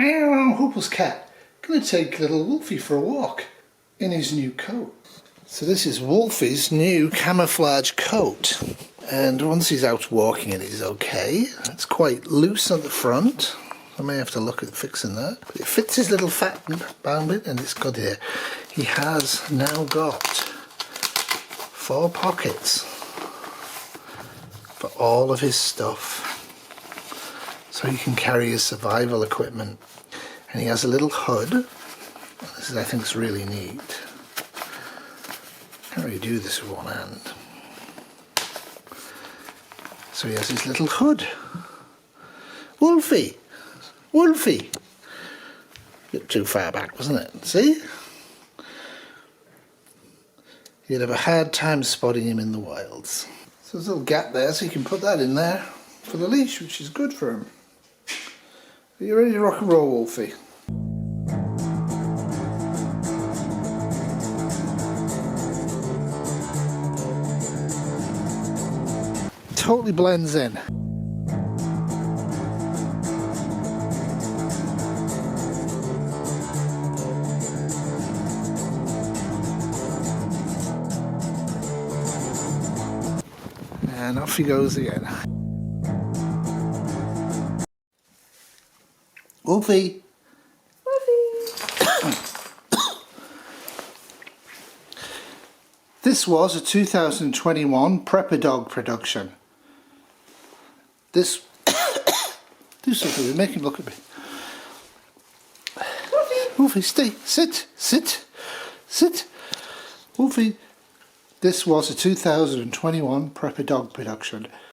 Meow, Huples cat. Gonna take little Wolfie for a walk in his new coat. So this is Wolfie's new camouflage coat. And once he's out walking it is okay. It's quite loose on the front. I may have to look at fixing that. But it fits his little fat bound bit and it's good here. He has now got 4 pockets for all of his stuff. So he can carry his survival equipment. And he has a little hood. This is, I think, is really neat. Can't really do this with one hand. So he has his little hood. Wolfie! Wolfie! A bit too far back, wasn't it? See? You'd have a hard time spotting him in the wilds. So there's a little gap there, so you can put that in there for the leash, which is good for him. Are you ready to rock and roll, Wolfie? Totally blends in. And off he goes again. Wolfie! Wolfie! This was a 2021 Prepper Dog production. This... do something, make him look at me. Wolfie! Wolfie, stay! Sit! Sit! Sit! Wolfie! This was a 2021 Prepper Dog production.